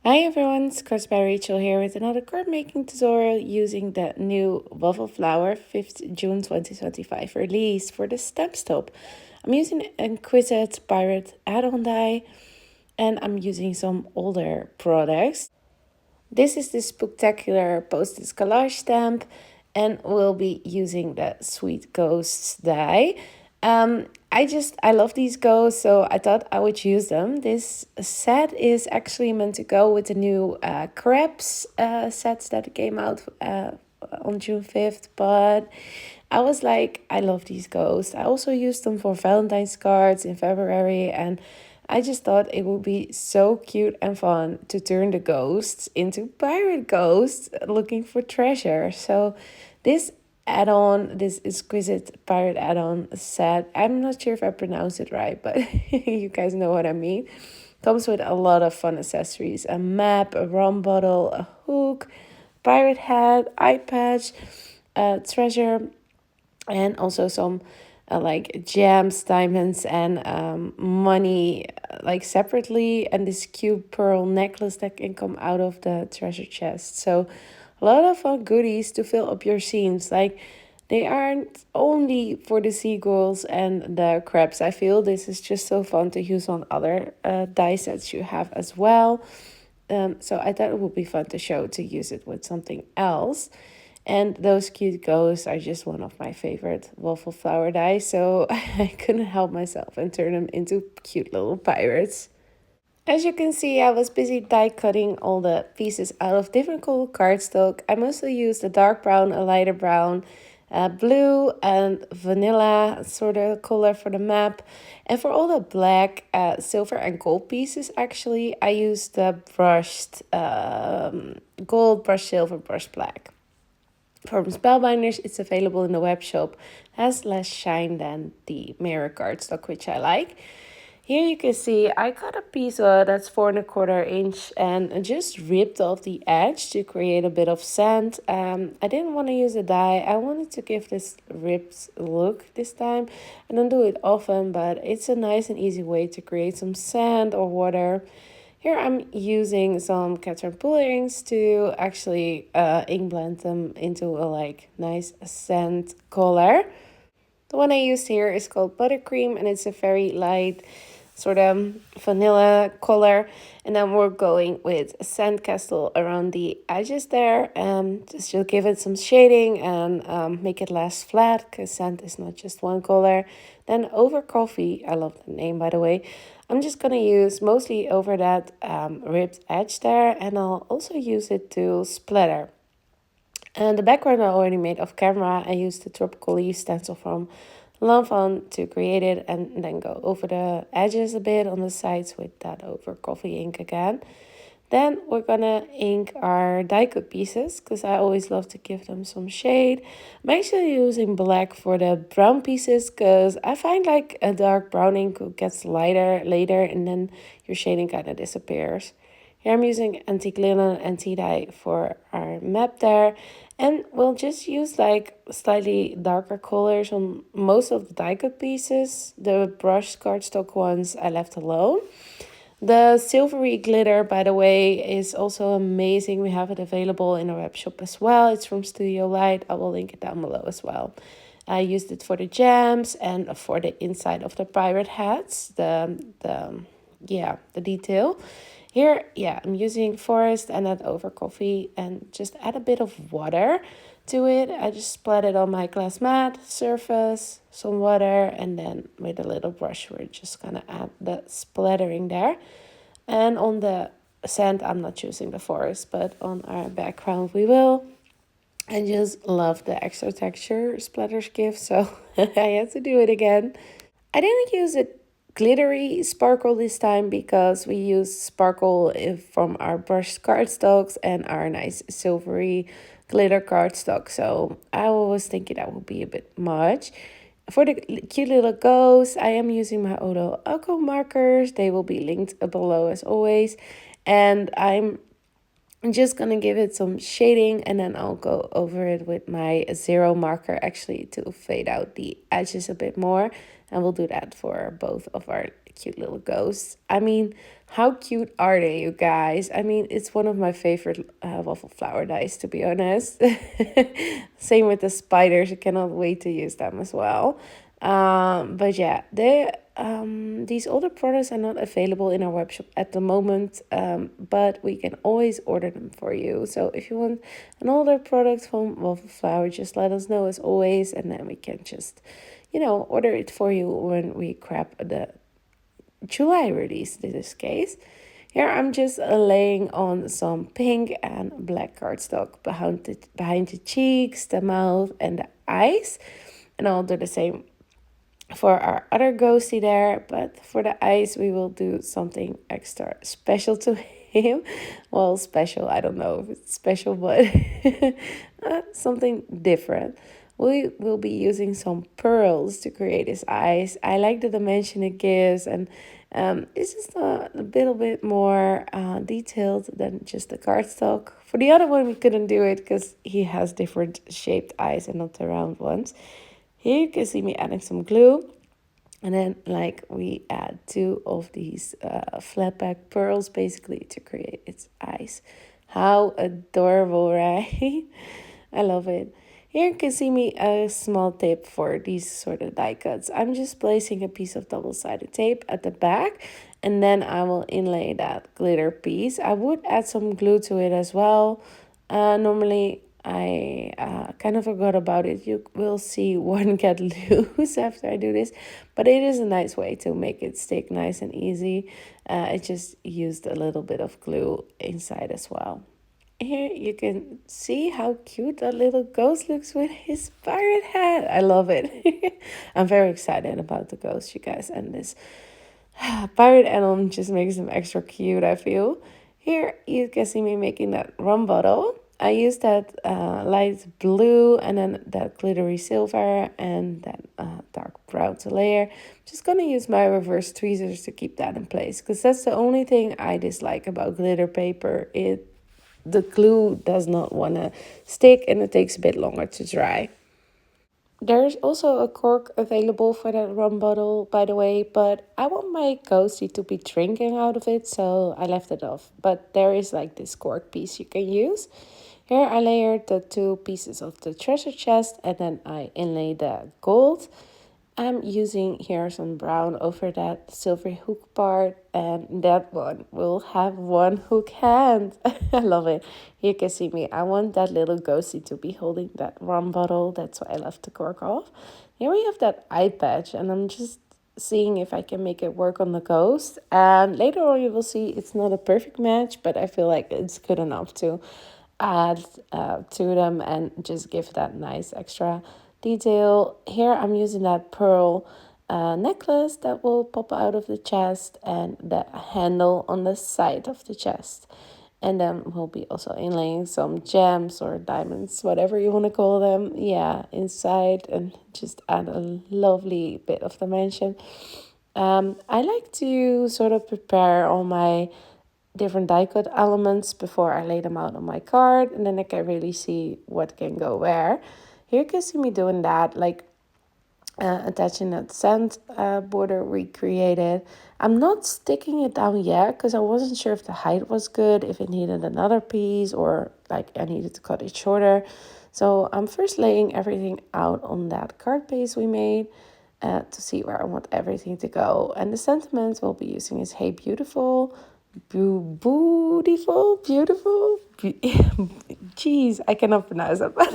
Hi everyone, it's cards.byrachel here with another card making tutorial using the new Waffle Flower 5th June 2025 release for the stamp stop. I'm using Inquisitive Pirate add-on die and I'm using some older products. This is the Spectacular Post-it Collage stamp and we'll be using the Sweet Ghosts die. I love these ghosts, so I thought I would use them. This set is actually meant to go with the new crabs sets that came out on June 5th, but I was like, I love these ghosts. I also used them for Valentine's cards in February, and I just thought it would be so cute and fun to turn the ghosts into pirate ghosts looking for treasure. So this add-on, this exquisite pirate add-on set, I'm not sure if I pronounced it right, but you guys know what I mean. Comes with a lot of fun accessories: a map, a rum bottle, a hook, pirate hat, eye patch, treasure, and also some like gems, diamonds, and money like separately, and this cute pearl necklace that can come out of the treasure chest. So a lot of fun goodies to fill up your scenes. Like, they aren't only for the seagulls and the crabs. I feel this is just so fun to use on other die sets you have as well. So I thought it would be fun to use it with something else. And those cute ghosts are just one of my favorite waffle flower dies, so I couldn't help myself and turn them into cute little pirates. As you can see, I was busy die cutting all the pieces out of different color cardstock. I mostly used a dark brown, a lighter brown, blue, and vanilla sort of color for the map. And for all the black, silver, and gold pieces, actually, I used the brushed gold, brushed silver, brushed black. From Spellbinders, it's available in the Webshop. Has less shine than the mirror cardstock, which I like. Here you can see I cut a piece that's 4¼ inch and just ripped off the edge to create a bit of sand. I didn't want to use a dye. I wanted to give this ripped look this time. I don't do it often, but it's a nice and easy way to create some sand or water. Here I'm using some cat pool inks to actually ink blend them into a nice sand color. The one I used here is called Buttercream, and it's a very light sort of vanilla color. And then we're going with sandcastle around the edges there, just to give it some shading and make it less flat, because sand is not just one color. Then over coffee, I love the name by the way, I'm just gonna use mostly over that ripped edge there, and I'll also use it to splatter. And the background I already made off camera. I used the tropical leaf stencil from Lanvin to create it, and then go over the edges a bit on the sides with that over coffee ink again. Then we're gonna ink our die cut pieces, because I always love to give them some shade. I'm actually using black for the brown pieces, because I find like a dark brown ink gets lighter later and then your shading kind of disappears. Here I'm using antique linen and tea dye for our map there. And we'll just use like slightly darker colors on most of the die cut pieces. The brushed cardstock ones I left alone. The silvery glitter, by the way, is also amazing. We have it available in our web shop as well. It's from Studio Light. I will link it down below as well. I used it for the gems and for the inside of the pirate hats, the detail. Here, I'm using forest and that over coffee, and just add a bit of water to it. I just splat it on my glass mat surface, some water, and then with a little brush we're just gonna add the splattering there. And on the sand, I'm not choosing the forest, but on our background we will. I just love the extra texture splatters give, so I had to do it again. I didn't use it glittery sparkle this time, because we used sparkle from our brushed cardstocks and our nice silvery glitter cardstock, so I was thinking that would be a bit much. For the cute little ghosts, I am using my Odo alcohol markers. They will be linked below as always, and I'm just gonna give it some shading, and then I'll go over it with my zero marker actually to fade out the edges a bit more. And we'll do that for both of our cute little ghosts. I mean, how cute are they, you guys? I mean, it's one of my favorite waffle flower dies, to be honest. Same with the spiders. I cannot wait to use them as well. But yeah, these older products are not available in our webshop at the moment, but we can always order them for you. So if you want an older product from Waffle Flower, just let us know as always, and then we can just, order it for you when we grab the July release in this case. Here I'm just laying on some pink and black cardstock behind the cheeks, the mouth, and the eyes. And I'll do the same for our other ghosty there, but for the eyes we will do something extra special to him. Well, special, I don't know if it's special, but something different. We will be using some pearls to create his eyes. I like the dimension it gives, and it's just a little bit more detailed than just the cardstock. For the other one we couldn't do it because he has different shaped eyes and not the round ones. Here you can see me adding some glue. And then we add two of these flat back pearls basically to create its eyes. How adorable, right? I love it. Here you can see me a small tip for these sort of die cuts. I'm just placing a piece of double-sided tape at the back, and then I will inlay that glitter piece. I would add some glue to it as well. Normally I kind of forgot about it. You will see one get loose after I do this, but it is a nice way to make it stick nice and easy. I just used a little bit of glue inside as well. Here you can see how cute that little ghost looks with his pirate hat. I love it. I'm very excited about the ghost, you guys, and this pirate emblem just makes him extra cute, I feel. Here you can see me making that rum bottle. I used that light blue and then that glittery silver and then dark brown to layer. I'm just going to use my reverse tweezers to keep that in place, because that's the only thing I dislike about glitter paper. The glue does not want to stick and it takes a bit longer to dry. There is also a cork available for that rum bottle, by the way, but I want my ghosty to be drinking out of it, so I left it off. But there is this cork piece you can use. Here I layered the two pieces of the treasure chest and then I inlaid the gold. I'm using here some brown over that silvery hook part, and that one will have one hook hand. I love it. You can see me. I want that little ghosty to be holding that rum bottle. That's why I left the cork off. Here we have that eye patch, and I'm just seeing if I can make it work on the ghost. And later on you will see it's not a perfect match, but I feel like it's good enough to add to them and just give that nice extra detail. Here I'm using that pearl necklace that will pop out of the chest and the handle on the side of the chest. And then we'll be also inlaying some gems or diamonds, whatever you want to call them, inside, and just add a lovely bit of dimension. I like to sort of prepare all my different die cut elements before I lay them out on my card, and then I can really see what can go where. Here you can see me doing that, attaching that sand border we created. I'm not sticking it down yet because I wasn't sure if the height was good, if it needed another piece, or I needed to cut it shorter. So I'm first laying everything out on that card base we made to see where I want everything to go. And the sentiment we'll be using is "Hey beautiful, beautiful, beautiful." Jeez, I cannot pronounce it, but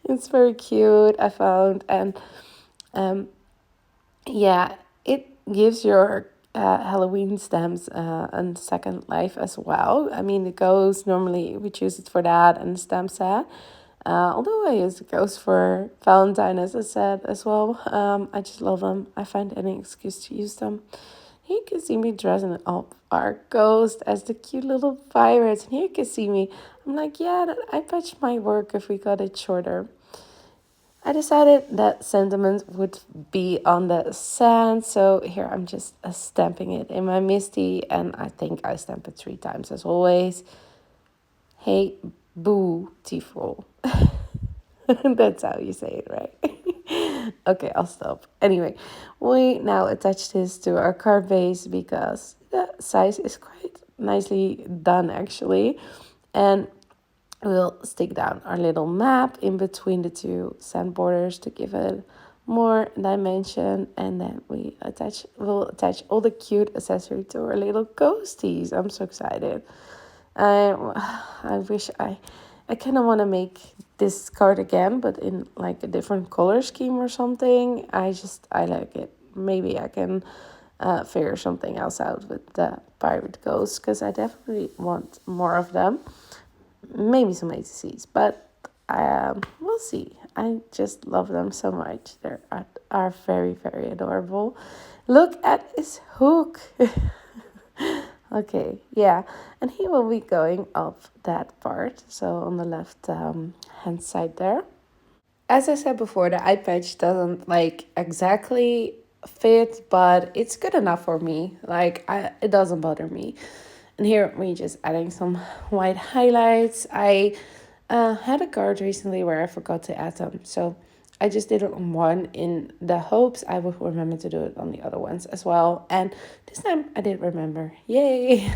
it's very cute, I found. And it gives your Halloween stamps a second life as well. I mean, the ghost, normally we choose it for that, and the stamp set. Although I use the ghost for Valentine, as I said, as well. I just love them. I find any excuse to use them. Here you can see me dressing up our ghost as the cute little pirates. And here you can see me. I'm like, yeah, that eye patch might work if we got it shorter. I decided that sentiment would be on the sand. So here I'm just stamping it in my Misty. And I think I stamp it 3 times as always. Hey, beautiful. That's how you say it, right? Okay, I'll stop. Anyway, we now attach this to our card base because the size is quite nicely done actually. And we'll stick down our little map in between the two sand borders to give it more dimension, and then we'll attach all the cute accessory to our little ghosties. I'm so excited. I wish I kind of want to make this card again, but in like a different color scheme or something. I like it. Maybe I can figure something else out with the pirate ghosts, because I definitely want more of them. Maybe some ATCs, but we'll see. I just love them so much. Are very, very adorable. Look at his hook. Okay, yeah, and he will be going up that part, so on the left hand side there. As I said before, the eye patch doesn't like exactly fit, but it's good enough for me. It doesn't bother me. And here we just adding some white highlights. I had a card recently where I forgot to add them, so I just did it on one in the hopes I would remember to do it on the other ones as well. And this time I did remember. Yay!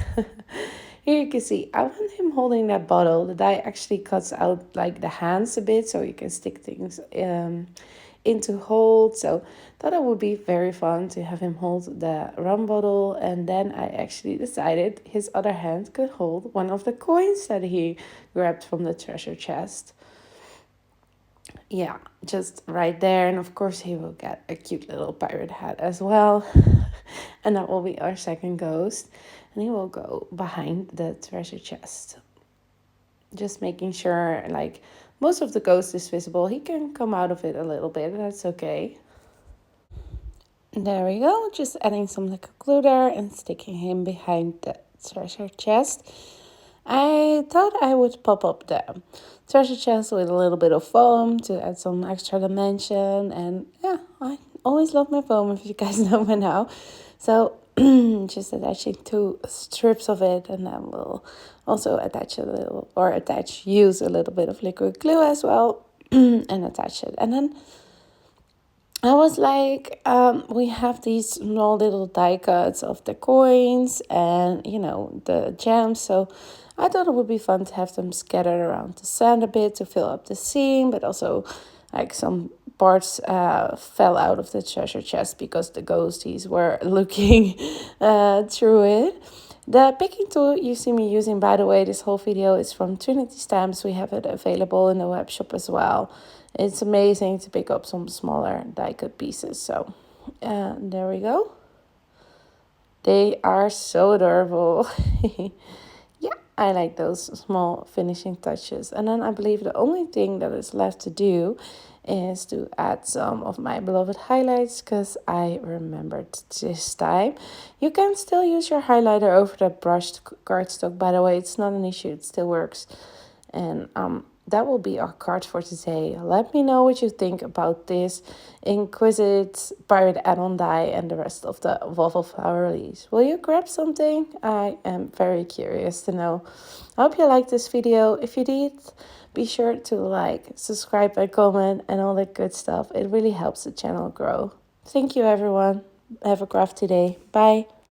Here you can see, I want him holding that bottle. The die actually cuts out like the hands a bit so you can stick things into hold. So thought it would be very fun to have him hold the rum bottle. And then I actually decided his other hand could hold one of the coins that he grabbed from the treasure chest. Yeah, just right there. And of course he will get a cute little pirate hat as well. And that will be our second ghost. And he will go behind the treasure chest. Just making sure like most of the ghost is visible. He can come out of it a little bit. That's okay. There we go. Just adding some liquid glue there and sticking him behind the treasure chest. I thought I would pop up the treasure chest with a little bit of foam to add some extra dimension. And yeah, I always love my foam, if you guys know by now. So just attaching two strips of it, and then we'll also use a little bit of liquid glue as well and attach it. And then I was like, we have these small little die cuts of the coins and, the gems. So I thought it would be fun to have them scattered around the sand a bit to fill up the scene, but also like some parts fell out of the treasure chest because the ghosties were looking through it. The picking tool you see me using, by the way, this whole video is from Trinity Stamps. We have it available in the Webshop as well. It's amazing to pick up some smaller die cut pieces. So there we go. They are so adorable. Yeah, I like those small finishing touches. And then I believe the only thing that is left to do is to add some of my beloved highlights, because I remembered this time. You can still use your highlighter over the brushed cardstock, by the way. It's not an issue, it still works. And that will be our card for today. Let me know what you think about this Inquisitive Pirate add-on die and the rest of the waffle flower release. Will you grab something? I am very curious to know. I hope you liked this video. If you did, be sure to like, subscribe, and comment, and all that good stuff. It really helps the channel grow. Thank you, everyone. Have a crafty day. Bye.